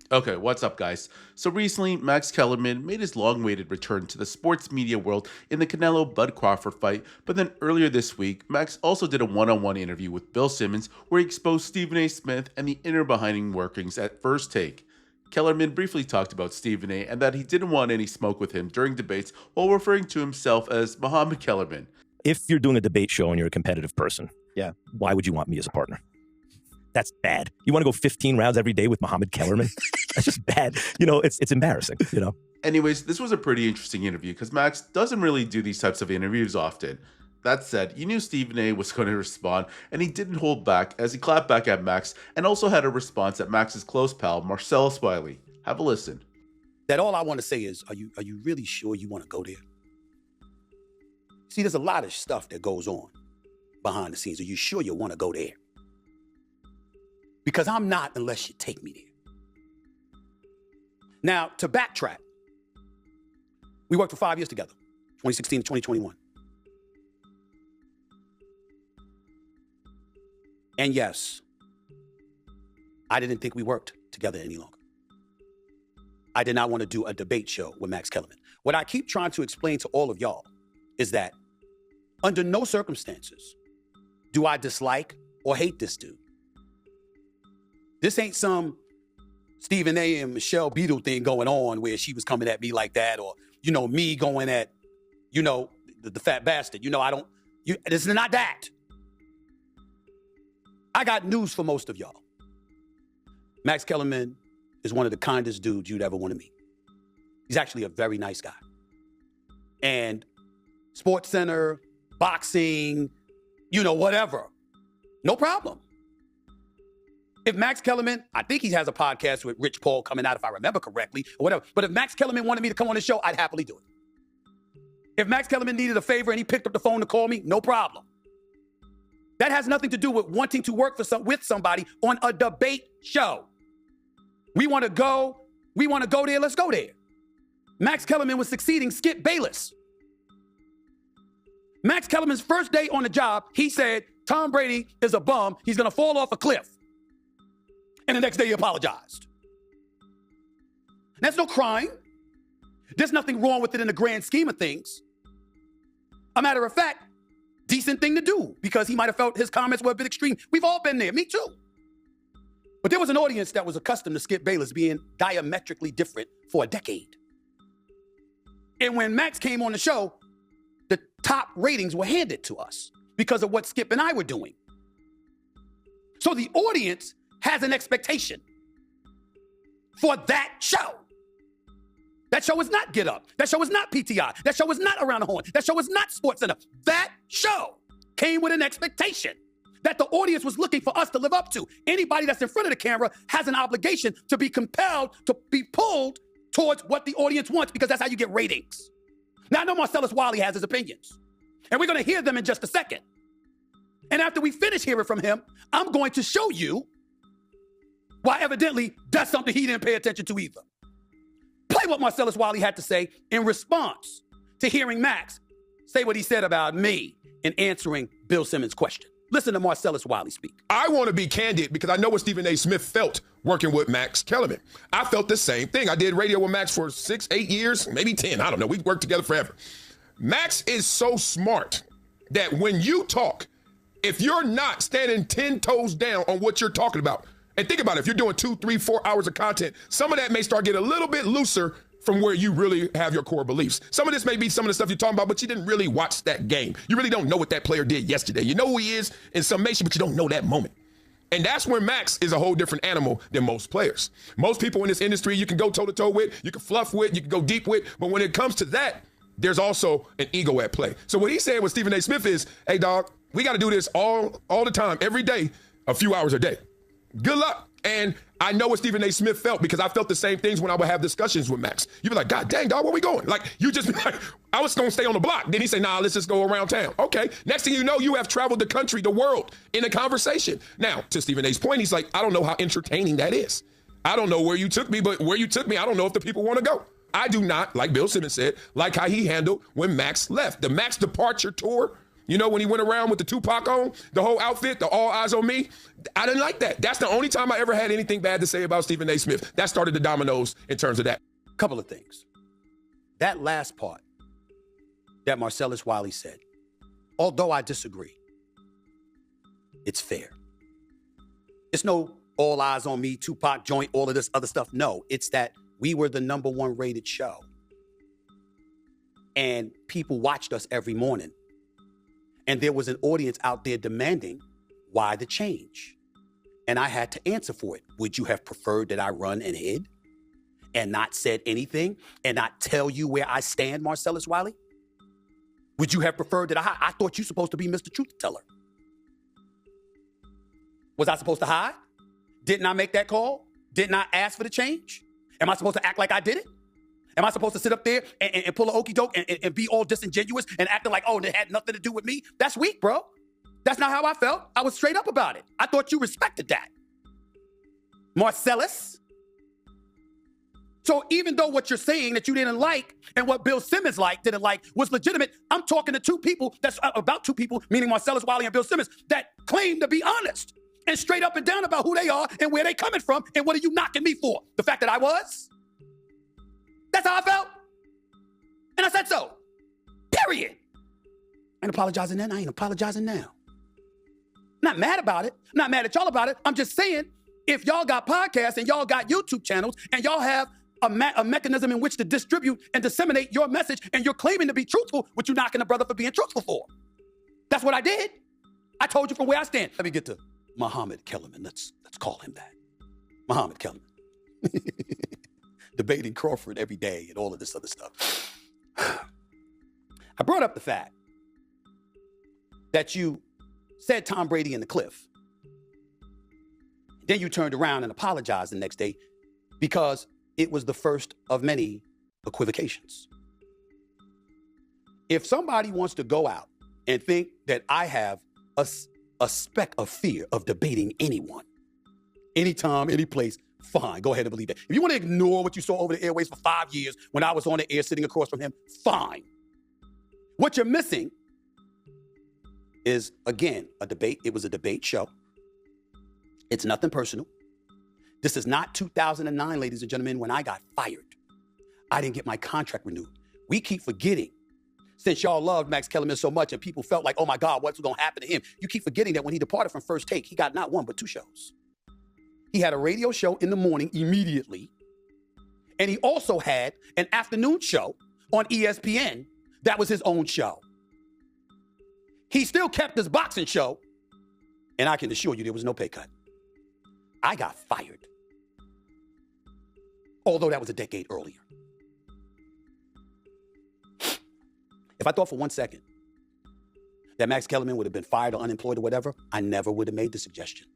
Okay, what's up, guys? So recently, Max Kellerman made his long-awaited return to the sports media world in the Canelo-Bud Crawford fight, but then earlier this week, Max also did a one-on-one interview with Bill Simmons where he exposed Stephen A. Smith and the inner behind workings at First Take. Kellerman briefly talked about Stephen A. and that he didn't want any smoke with him during debates while referring to himself as Muhammad Kellerman. If you're doing a debate show and you're a competitive person, why would you want me as a partner? That's bad. You want to go 15 rounds every day with Muhammad Kellerman? That's just bad. It's embarrassing, Anyways, this was a pretty interesting interview because Max doesn't really do these types of interviews often. That said, you knew Stephen A was going to respond, and he didn't hold back as he clapped back at Max and also had a response at Max's close pal, Marcellus Wiley. Have a listen. That all I want to say is, are you really sure you want to go there? See, there's a lot of stuff that goes on behind the scenes. Are you sure you want to go there? Because I'm not unless you take me there. Now, to backtrack, we worked for 5 years together, 2016 to 2021. And yes, I didn't think we worked together any longer. I did not want to do a debate show with Max Kellerman. What I keep trying to explain to all of y'all is that under no circumstances do I dislike or hate this dude. This ain't some Stephen A. and Michelle Beadle thing going on where she was coming at me like that, or, me going at, the fat bastard. This is not that. I got news for most of y'all. Max Kellerman is one of the kindest dudes you'd ever want to meet. He's actually a very nice guy. And Sports Center, boxing, whatever. No problem. If Max Kellerman, I think he has a podcast with Rich Paul coming out, if I remember correctly, or whatever. But if Max Kellerman wanted me to come on the show, I'd happily do it. If Max Kellerman needed a favor and he picked up the phone to call me, no problem. That has nothing to do with wanting to work with somebody on a debate show. We want to go there, let's go there. Max Kellerman was succeeding Skip Bayless. Max Kellerman's first day on the job, he said, Tom Brady is a bum, he's going to fall off a cliff. And the next day he apologized. That's no crime. There's nothing wrong with it in the grand scheme of things. A matter of fact, decent thing to do because he might have felt his comments were a bit extreme. We've all been there, me too. But there was an audience that was accustomed to Skip Bayless being diametrically different for a decade. And when Max came on the show, the top ratings were handed to us because of what Skip and I were doing. So the audience has an expectation for that show. That show is not Get Up. That show is not PTI. That show is not Around the Horn. That show is not Sports Center. That show came with an expectation that the audience was looking for us to live up to. Anybody that's in front of the camera has an obligation to be compelled to be pulled towards what the audience wants because that's how you get ratings. Now, I know Marcellus Wiley has his opinions, and we're going to hear them in just a second. And after we finish hearing from him, I'm going to show you why evidently that's something he didn't pay attention to either. Play what Marcellus Wiley had to say in response to hearing Max say what he said about me in answering Bill Simmons' question. Listen to Marcellus Wiley speak. I want to be candid because I know what Stephen A. Smith felt working with Max Kellerman. I felt the same thing. I did radio with Max for 6, 8 years, maybe 10. I don't know. We worked together forever. Max is so smart that when you talk, if you're not standing 10 toes down on what you're talking about, and think about it, if you're doing 2, 3, 4 hours of content, some of that may start getting a little bit looser from where you really have your core beliefs. Some of this may be some of the stuff you're talking about, but you didn't really watch that game. You really don't know what that player did yesterday. You know who he is in summation, but you don't know that moment. And that's where Max is a whole different animal than most players. Most people in this industry, you can go toe-to-toe with, you can fluff with, you can go deep with, but when it comes to that, there's also an ego at play. So what he's saying with Stephen A. Smith is, hey, dog, we got to do this all the time, every day, a few hours a day. Good luck. And I know what Stephen A. Smith felt because I felt the same things when I would have discussions with Max. You'd be like, God dang, dog, where we going? Like, you just be like, I was going to stay on the block. Then he say, nah, let's just go around town. Okay. Next thing you know, you have traveled the country, the world in a conversation. Now, to Stephen A.'s point, he's like, I don't know how entertaining that is. I don't know where you took me, but where you took me, I don't know if the people want to go. I do not, like Bill Simmons said, like how he handled when Max left. The Max departure tour You know, when he went around with the Tupac on, the whole outfit, the all eyes on me, I didn't like that. That's the only time I ever had anything bad to say about Stephen A. Smith. That started the dominoes in terms of that. Couple of things. That last part that Marcellus Wiley said, although I disagree, it's fair. It's no all eyes on me, Tupac joint, all of this other stuff. No, it's that we were the #1 rated show. And people watched us every morning. And there was an audience out there demanding, why the change? And I had to answer for it. Would you have preferred that I run and hid and not said anything and not tell you where I stand, Marcellus Wiley? Would you have preferred that I thought you were supposed to be Mr. Truth Teller? Was I supposed to hide? Didn't I make that call? Didn't I ask for the change? Am I supposed to act like I did it? Am I supposed to sit up there and pull an okie doke and be all disingenuous and acting like, oh, it had nothing to do with me? That's weak, bro. That's not how I felt. I was straight up about it. I thought you respected that. Marcellus. So even though what you're saying that you didn't like and what Bill Simmons didn't like was legitimate, I'm talking to two people, about two people, meaning Marcellus Wiley and Bill Simmons, that claim to be honest and straight up and down about who they are and where they coming from and what are you knocking me for? The fact that I was? That's how I felt. And I said so. Period. I ain't apologizing then. I ain't apologizing now. Not mad about it. Not mad at y'all about it. I'm just saying, if y'all got podcasts and y'all got YouTube channels and y'all have a mechanism in which to distribute and disseminate your message and you're claiming to be truthful, what you knocking a brother for being truthful for? That's what I did. I told you from where I stand. Let me get to Muhammad Kellerman. Let's call him that. Muhammad Kellerman. Debating Crawford every day and all of this other stuff. I brought up the fact that you said Tom Brady in the cliff. Then you turned around and apologized the next day because it was the first of many equivocations. If somebody wants to go out and think that I have a speck of fear of debating anyone, anytime, any place, fine, go ahead and believe that. If you want to ignore what you saw over the airways for 5 years when I was on the air sitting across from him, fine. What you're missing is, again, a debate. It was a debate show. It's nothing personal. This is not 2009, ladies and gentlemen, when I got fired. I didn't get my contract renewed. We keep forgetting, since y'all loved Max Kellerman so much and people felt like, oh my God, what's going to happen to him? You keep forgetting that when he departed from First Take, he got not one, but 2 shows. He had a radio show in the morning immediately. And he also had an afternoon show on ESPN that was his own show. He still kept his boxing show. And I can assure you there was no pay cut. I got fired. Although that was a decade earlier. If I thought for 1 second that Max Kellerman would have been fired or unemployed or whatever, I never would have made the suggestion.